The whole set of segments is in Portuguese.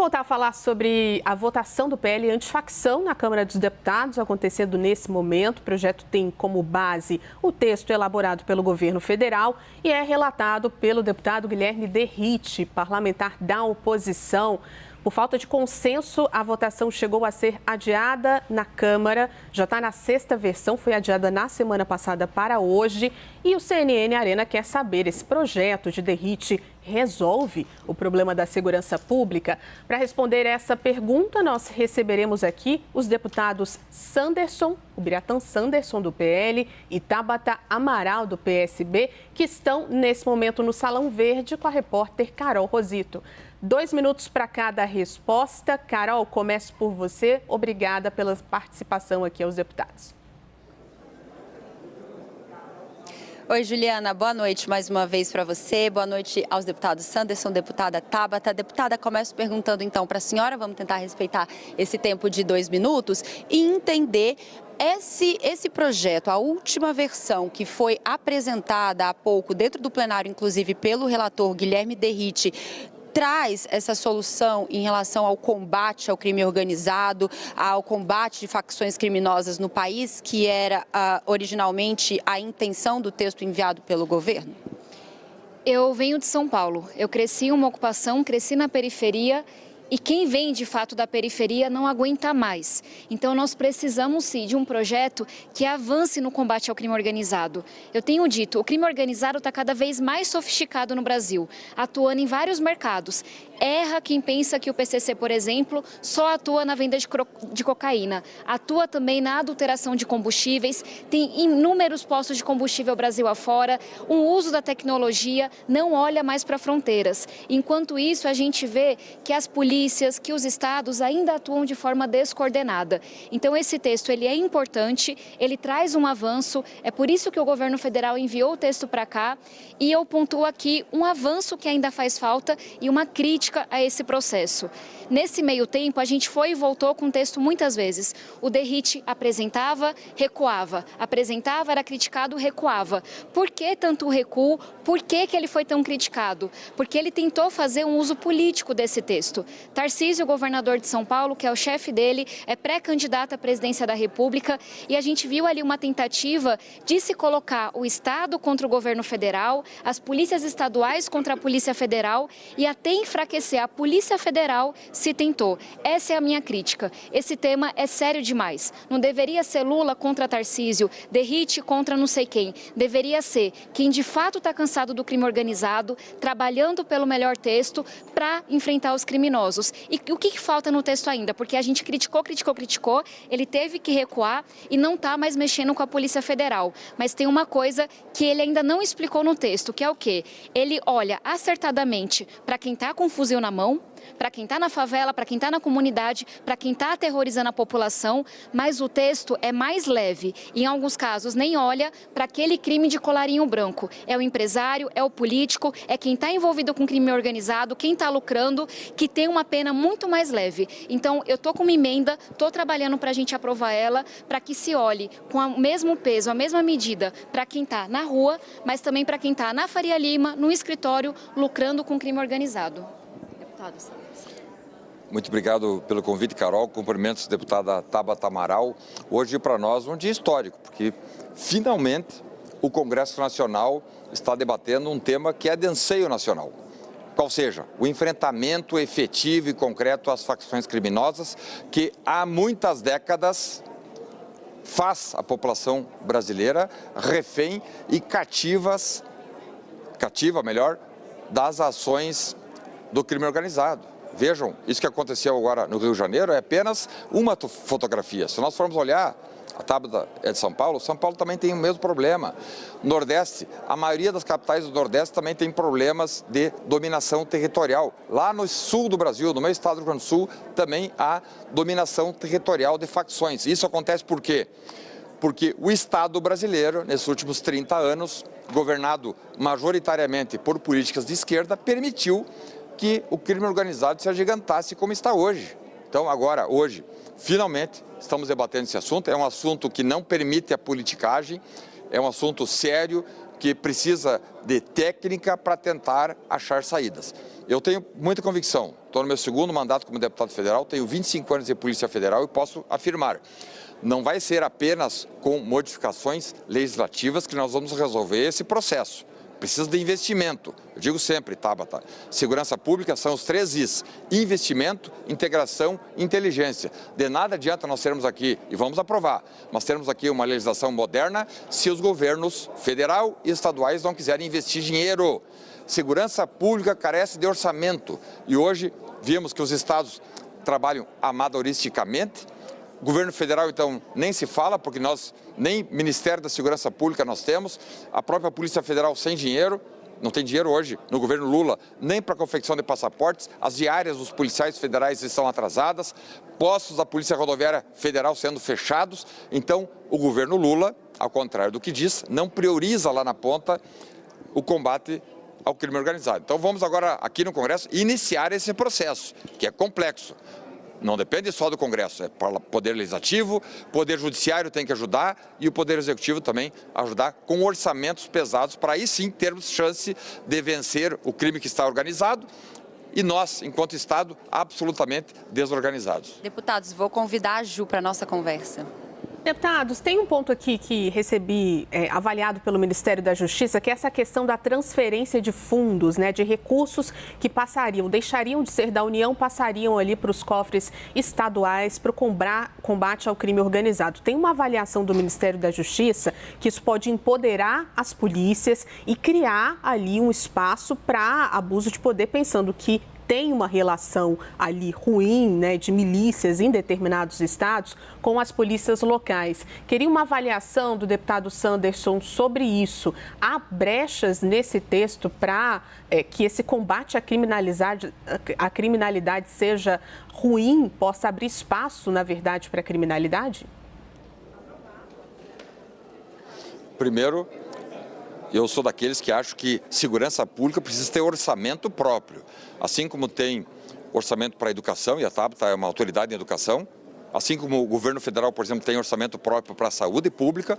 voltar a falar sobre a votação do PL antifacção na Câmara dos Deputados, acontecendo nesse momento. O projeto tem como base o texto elaborado pelo governo federal e é relatado pelo deputado Guilherme Derrite, parlamentar da oposição. Por falta de consenso, a votação chegou a ser adiada na Câmara. Já está na sexta versão, foi adiada na semana passada para hoje. E o CNN Arena quer saber, esse projeto de Derrite resolve o problema da segurança pública? Para responder essa pergunta, nós receberemos aqui os deputados Sanderson, o Biratã Sanderson, do PL, e Tabata Amaral, do PSB, que estão nesse momento no Salão Verde com a repórter Carol Rosito. 2 minutos para cada resposta. Carol, começo por você. Obrigada pela participação aqui aos deputados. Oi, Juliana. Boa noite mais uma vez para você. Boa noite aos deputados Sanderson, deputada Tabata. Deputada, começo perguntando então para a senhora, vamos tentar respeitar esse tempo de 2 minutos e entender esse projeto, a última versão que foi apresentada há pouco dentro do plenário, inclusive pelo relator Guilherme Derrite, traz essa solução em relação ao combate ao crime organizado, ao combate de facções criminosas no país, que era originalmente a intenção do texto enviado pelo governo? Eu venho de São Paulo. Eu cresci em uma ocupação, cresci na periferia. E quem vem, de fato, da periferia não aguenta mais. Então, nós precisamos, sim, de um projeto que avance no combate ao crime organizado. Eu tenho dito, o crime organizado está cada vez mais sofisticado no Brasil, atuando em vários mercados. Erra quem pensa que o PCC, por exemplo, só atua na venda de cocaína. Atua também na adulteração de combustíveis, tem inúmeros postos de combustível Brasil afora, o uso da tecnologia, não olha mais para fronteiras. Enquanto isso, a gente vê que as polícias, que os estados ainda atuam de forma descoordenada. Então, esse texto ele é importante, ele traz um avanço, é por isso que o governo federal enviou o texto para cá, e eu pontuo aqui um avanço que ainda faz falta e uma crítica a esse processo. Nesse meio tempo, a gente foi e voltou com o texto muitas vezes. O Derrite apresentava, recuava. Apresentava, era criticado, recuava. Por que tanto recuo? Por que ele foi tão criticado? Porque ele tentou fazer um uso político desse texto. Tarcísio, governador de São Paulo, que é o chefe dele, é pré-candidato à presidência da República, e a gente viu ali uma tentativa de se colocar o Estado contra o governo federal, as polícias estaduais contra a Polícia Federal e até enfraquecer a Polícia Federal se tentou. Essa é a minha crítica. Esse tema é sério demais. Não deveria ser Lula contra Tarcísio, Derrite contra não sei quem. Deveria ser quem de fato está cansado do crime organizado, trabalhando pelo melhor texto para enfrentar os criminosos. E o que falta no texto ainda? Porque a gente criticou, ele teve que recuar e não está mais mexendo com a Polícia Federal. Mas tem uma coisa que ele ainda não explicou no texto, que é o quê? Ele olha acertadamente para quem está com fuzil na mão, para quem está na favela, para quem está na comunidade, para quem está aterrorizando a população, mas o texto é mais leve. Em alguns casos, nem olha para aquele crime de colarinho branco. É o empresário, é o político, é quem está envolvido com crime organizado, quem está lucrando, que tem uma pena muito mais leve. Então, eu estou com uma emenda, estou trabalhando para a gente aprovar ela, para que se olhe com o mesmo peso, a mesma medida para quem está na rua, mas também para quem está na Faria Lima, no escritório, lucrando com crime organizado. Muito obrigado pelo convite, Carol. Cumprimentos, deputada Tabata Amaral. Hoje, para nós, um dia histórico, porque finalmente o Congresso Nacional está debatendo um tema que é de anseio nacional. Qual seja, o enfrentamento efetivo e concreto às facções criminosas que há muitas décadas faz a população brasileira refém e cativa das ações do crime organizado. Vejam, isso que aconteceu agora no Rio de Janeiro é apenas uma fotografia. Se nós formos olhar, a Tabata é de São Paulo também tem o mesmo problema. Nordeste, a maioria das capitais do Nordeste também tem problemas de dominação territorial. Lá no sul do Brasil, no meu estado do Rio Grande do Sul, também há dominação territorial de facções. Isso acontece por quê? Porque o Estado brasileiro, nesses últimos 30 anos, governado majoritariamente por políticas de esquerda, permitiu que o crime organizado se agigantasse como está hoje. Então, agora, hoje, finalmente, estamos debatendo esse assunto. É um assunto que não permite a politicagem, é um assunto sério, que precisa de técnica para tentar achar saídas. Eu tenho muita convicção, estou no meu segundo mandato como deputado federal, tenho 25 anos de Polícia Federal e posso afirmar, não vai ser apenas com modificações legislativas que nós vamos resolver esse processo. Precisa de investimento. Eu digo sempre, Tabata, segurança pública são os 3 Is: investimento, integração e inteligência. De nada adianta nós termos aqui, e vamos aprovar, mas termos aqui uma legislação moderna se os governos federal e estaduais não quiserem investir dinheiro. Segurança pública carece de orçamento e hoje vimos que os estados trabalham amadoristicamente. O governo federal, então, nem se fala, porque nós, nem Ministério da Segurança Pública nós temos, a própria Polícia Federal sem dinheiro, não tem dinheiro hoje no governo Lula, nem para a confecção de passaportes, as diárias dos policiais federais estão atrasadas, postos da Polícia Rodoviária Federal sendo fechados, então o governo Lula, ao contrário do que diz, não prioriza lá na ponta o combate ao crime organizado. Então vamos agora, aqui no Congresso, iniciar esse processo, que é complexo. Não depende só do Congresso, é Poder Legislativo, Poder Judiciário tem que ajudar e o Poder Executivo também ajudar com orçamentos pesados para aí sim termos chance de vencer o crime que está organizado e nós, enquanto Estado, absolutamente desorganizados. Deputados, vou convidar a Ju para a nossa conversa. Deputados, tem um ponto aqui que recebi avaliado pelo Ministério da Justiça, que é essa questão da transferência de fundos, né, de recursos que deixariam de ser da União, passariam ali para os cofres estaduais para o combate ao crime organizado. Tem uma avaliação do Ministério da Justiça que isso pode empoderar as polícias e criar ali um espaço para abuso de poder, pensando que tem uma relação ali ruim, né, de milícias em determinados estados com as polícias locais. Queria uma avaliação do deputado Sanderson sobre isso. Há brechas nesse texto para que esse combate à criminalidade seja ruim, possa abrir espaço, na verdade, para a criminalidade? Primeiro, eu sou daqueles que acham que segurança pública precisa ter orçamento próprio. Assim como tem orçamento para a educação, e a Tabata é uma autoridade em educação, assim como o governo federal, por exemplo, tem orçamento próprio para a saúde pública,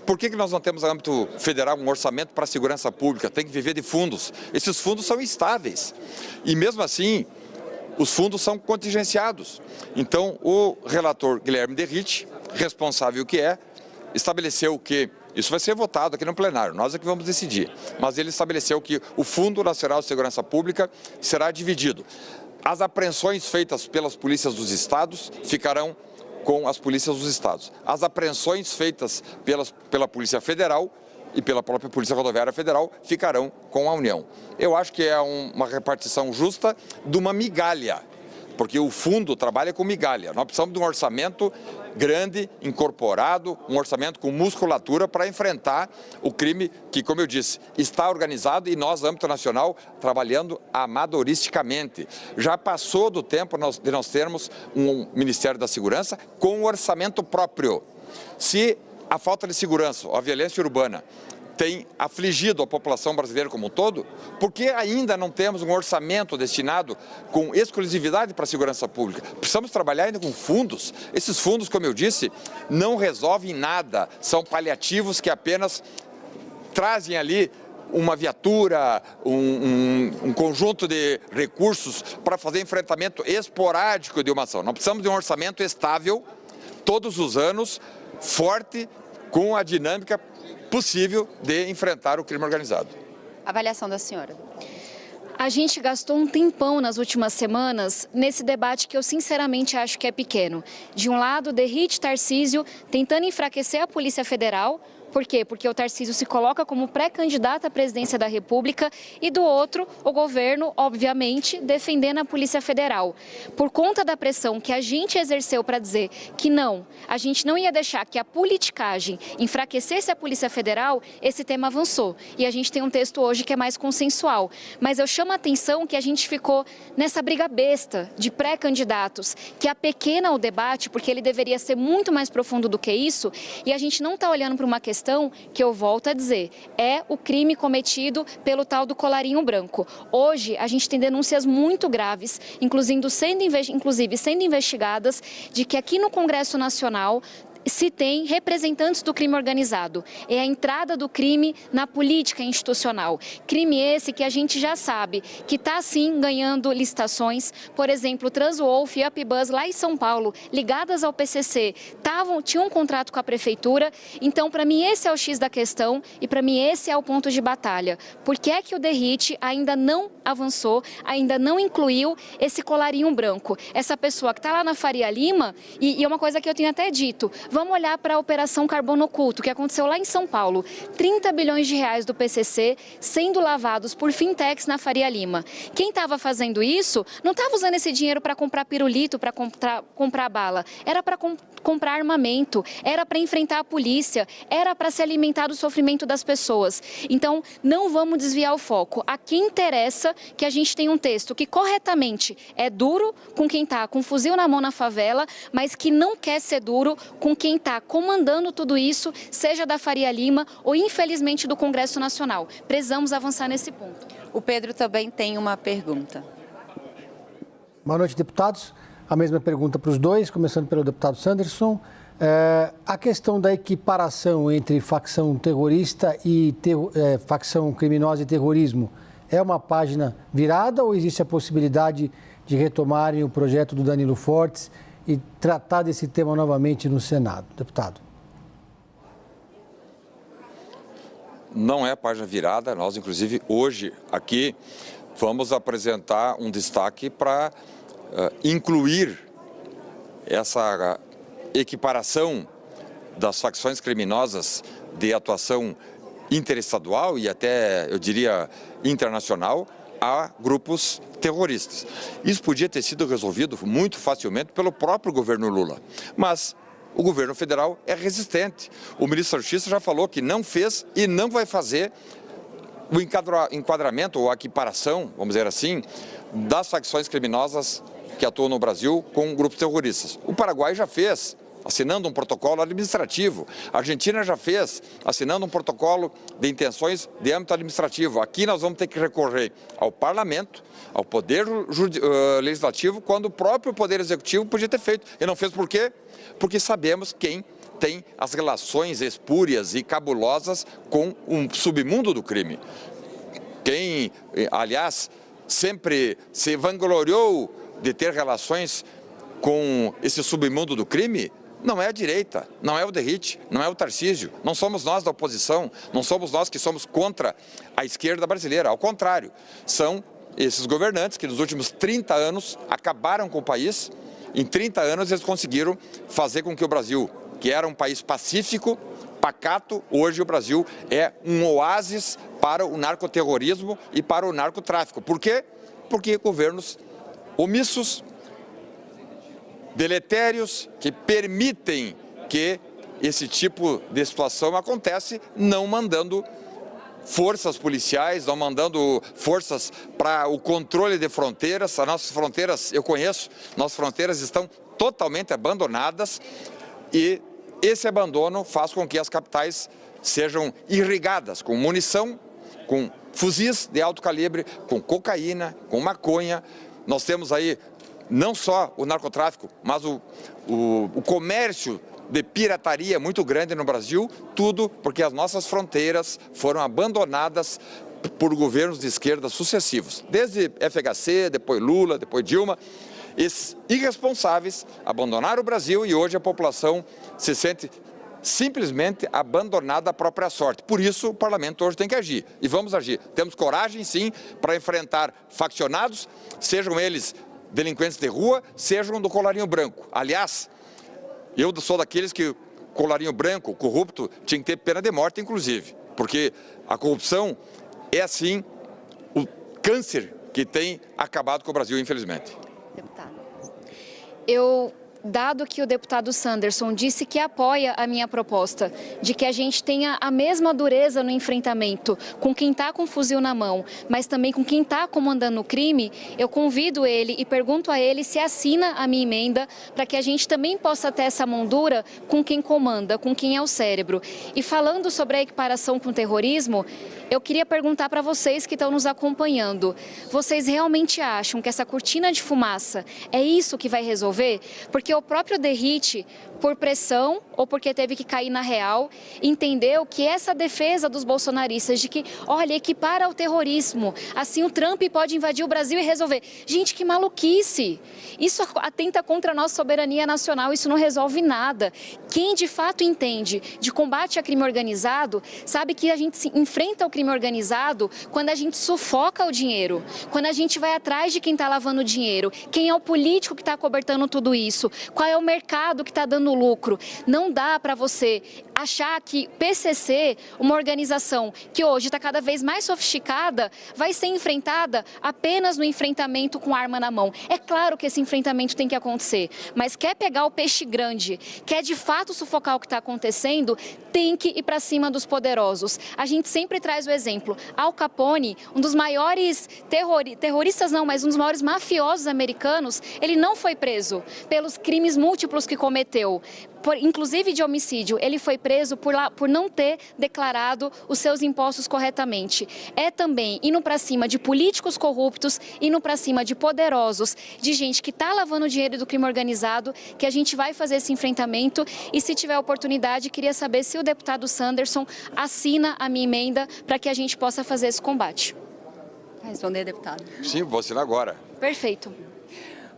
por que nós não temos no âmbito federal um orçamento para a segurança pública? Tem que viver de fundos. Esses fundos são instáveis. E mesmo assim, os fundos são contingenciados. Então, o relator Guilherme Derrite, responsável que é, estabeleceu que isso vai ser votado aqui no plenário, nós é que vamos decidir. Mas ele estabeleceu que o Fundo Nacional de Segurança Pública será dividido. As apreensões feitas pelas polícias dos estados ficarão com as polícias dos estados. As apreensões feitas pela Polícia Federal e pela própria Polícia Rodoviária Federal ficarão com a União. Eu acho que é uma repartição justa de uma migalha, porque o fundo trabalha com migalha. Nós precisamos de um orçamento grande, incorporado, um orçamento com musculatura para enfrentar o crime que, como eu disse, está organizado e nós, âmbito nacional, trabalhando amadoristicamente. Já passou do tempo de nós termos um Ministério da Segurança com um orçamento próprio. Se a falta de segurança, a violência urbana, tem afligido a população brasileira como um todo, por que ainda não temos um orçamento destinado com exclusividade para a segurança pública? Precisamos trabalhar ainda com fundos. Esses fundos, como eu disse, não resolvem nada, são paliativos que apenas trazem ali uma viatura, um conjunto de recursos para fazer enfrentamento esporádico de uma ação. Nós precisamos de um orçamento estável, todos os anos, forte, com a dinâmica possível de enfrentar o crime organizado. Avaliação da senhora. A gente gastou um tempão nas últimas semanas nesse debate que eu sinceramente acho que é pequeno. De um lado, Derrite e Tarcísio tentando enfraquecer a Polícia Federal. Por quê? Porque o Tarcísio se coloca como pré-candidato à presidência da República e do outro, o governo, obviamente, defendendo a Polícia Federal. Por conta da pressão que a gente exerceu para dizer que não, a gente não ia deixar que a politicagem enfraquecesse a Polícia Federal, esse tema avançou. E a gente tem um texto hoje que é mais consensual. Mas eu chamo a atenção que a gente ficou nessa briga besta de pré-candidatos, que apequena o debate, porque ele deveria ser muito mais profundo do que isso, e a gente não está olhando para uma questão que eu volto a dizer, é o crime cometido pelo tal do colarinho branco. Hoje, a gente tem denúncias muito graves, inclusive sendo investigadas, de que aqui no Congresso Nacional se tem representantes do crime organizado. É a entrada do crime na política institucional. Crime esse que a gente já sabe que está, sim, ganhando licitações. Por exemplo, Transwolf e Upbus lá em São Paulo, ligadas ao PCC, tinham um contrato com a prefeitura. Então, para mim, esse é o X da questão e, para mim, esse é o ponto de batalha. Por que é que o DERIT ainda não avançou, ainda não incluiu esse colarinho branco? Essa pessoa que está lá na Faria Lima, e é uma coisa que eu tenho até dito, vamos olhar para a Operação Carbono Oculto, que aconteceu lá em São Paulo. 30 bilhões de reais do PCC sendo lavados por fintechs na Faria Lima. Quem estava fazendo isso não estava usando esse dinheiro para comprar pirulito, para comprar bala. Era para comprar armamento, era para enfrentar a polícia, era para se alimentar do sofrimento das pessoas. Então, não vamos desviar o foco. A quem interessa que a gente tenha um texto que corretamente é duro com quem está com um fuzil na mão na favela, mas que não quer ser duro com quem está comandando tudo isso, seja da Faria Lima ou, infelizmente, do Congresso Nacional. Precisamos avançar nesse ponto. O Pedro também tem uma pergunta. Boa noite, deputados. A mesma pergunta para os dois, começando pelo deputado Sanderson. A questão da equiparação entre facção terrorista e facção criminosa e terrorismo é uma página virada ou existe a possibilidade de retomarem o projeto do Danilo Fortes e tratar desse tema novamente no Senado? Deputado. Não é página virada, nós inclusive hoje aqui vamos apresentar um destaque para incluir essa equiparação das facções criminosas de atuação interestadual e até, eu diria, internacional a grupos terroristas. Isso podia ter sido resolvido muito facilmente pelo próprio governo Lula, mas o governo federal é resistente. O ministro da Justiça já falou que não fez e não vai fazer o enquadramento ou a equiparação, vamos dizer assim, das facções criminosas que atuam no Brasil com grupos terroristas. O Paraguai já fez, assinando um protocolo administrativo. A Argentina já fez, assinando um protocolo de intenções de âmbito administrativo. Aqui nós vamos ter que recorrer ao Parlamento, ao Poder Legislativo, quando o próprio Poder Executivo podia ter feito. E não fez por quê? Porque sabemos quem tem as relações espúrias e cabulosas com um submundo do crime. Quem, aliás, sempre se vangloriou de ter relações com esse submundo do crime, não é a direita, não é o DERIT, não é o Tarcísio, não somos nós da oposição, não somos nós que somos contra a esquerda brasileira, ao contrário, são esses governantes que nos últimos 30 anos acabaram com o país. Em 30 anos eles conseguiram fazer com que o Brasil, que era um país pacífico, pacato, hoje o Brasil é um oásis para o narcoterrorismo e para o narcotráfico. Por quê? Porque governos omissos, deletérios, que permitem que esse tipo de situação acontece, não mandando forças policiais, não mandando forças para o controle de fronteiras. As nossas fronteiras, eu conheço, nossas fronteiras estão totalmente abandonadas e esse abandono faz com que as capitais sejam irrigadas com munição, com fuzis de alto calibre, com cocaína, com maconha. Nós temos aí não só o narcotráfico, mas o comércio de pirataria muito grande no Brasil, tudo porque as nossas fronteiras foram abandonadas por governos de esquerda sucessivos. Desde FHC, depois Lula, depois Dilma, esses irresponsáveis abandonaram o Brasil e hoje a população se sente simplesmente abandonada à própria sorte. Por isso o parlamento hoje tem que agir e vamos agir. Temos coragem sim para enfrentar faccionados, sejam eles delinquentes de rua, sejam do colarinho branco. Aliás, eu sou daqueles que colarinho branco, corrupto, tinha que ter pena de morte, inclusive, porque a corrupção é, assim, o câncer que tem acabado com o Brasil, infelizmente. Deputado, dado que o deputado Sanderson disse que apoia a minha proposta de que a gente tenha a mesma dureza no enfrentamento com quem está com fuzil na mão, mas também com quem está comandando o crime, eu convido ele e pergunto a ele se assina a minha emenda para que a gente também possa ter essa mão dura com quem comanda, com quem é o cérebro. E falando sobre a equiparação com o terrorismo, eu queria perguntar para vocês que estão nos acompanhando, vocês realmente acham que essa cortina de fumaça é isso que vai resolver? Porque porque o próprio Derrite, por pressão ou porque teve que cair na real, entendeu que essa defesa dos bolsonaristas de que, olha, equipara ao terrorismo, assim o Trump pode invadir o Brasil e resolver. Gente, que maluquice! Isso atenta contra a nossa soberania nacional, isso não resolve nada. Quem de fato entende de combate a crime organizado, sabe que a gente se enfrenta o crime organizado quando a gente sufoca o dinheiro, quando a gente vai atrás de quem está lavando o dinheiro, quem é o político que está cobertando tudo isso, qual é o mercado que está dando lucro. Não dá para você achar que PCC, uma organização que hoje está cada vez mais sofisticada, vai ser enfrentada apenas no enfrentamento com arma na mão. É claro que esse enfrentamento tem que acontecer, mas quer pegar o peixe grande, quer de fato sufocar o que está acontecendo, tem que ir para cima dos poderosos. A gente sempre traz o exemplo. Al Capone, um dos maiores terroristas não, mas um dos maiores mafiosos americanos, ele não foi preso pelos crimes múltiplos que cometeu. Inclusive de homicídio, ele foi preso por não ter declarado os seus impostos corretamente. É também indo para cima de políticos corruptos, indo para cima de poderosos, de gente que está lavando dinheiro do crime organizado, que a gente vai fazer esse enfrentamento. E se tiver oportunidade, queria saber se o deputado Sanderson assina a minha emenda para que a gente possa fazer esse combate. Vai responder, deputado? Sim, vou assinar agora. Perfeito.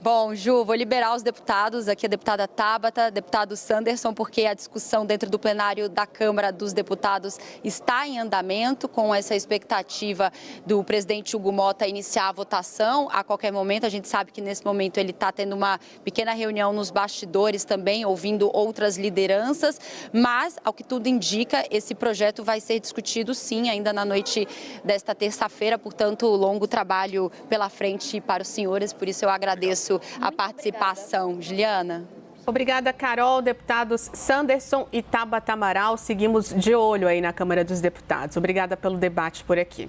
Bom, Ju, vou liberar os deputados, aqui a deputada Tabata, deputado Sanderson, porque a discussão dentro do plenário da Câmara dos Deputados está em andamento, com essa expectativa do presidente Hugo Mota iniciar a votação a qualquer momento. A gente sabe que nesse momento ele está tendo uma pequena reunião nos bastidores também, ouvindo outras lideranças, mas, ao que tudo indica, esse projeto vai ser discutido sim, ainda na noite desta terça-feira, portanto, longo trabalho pela frente para os senhores, por isso eu agradeço a participação. Obrigada. Juliana. Obrigada, Carol. Deputados Sanderson e Tabata Amaral, seguimos de olho aí na Câmara dos Deputados. Obrigada pelo debate por aqui.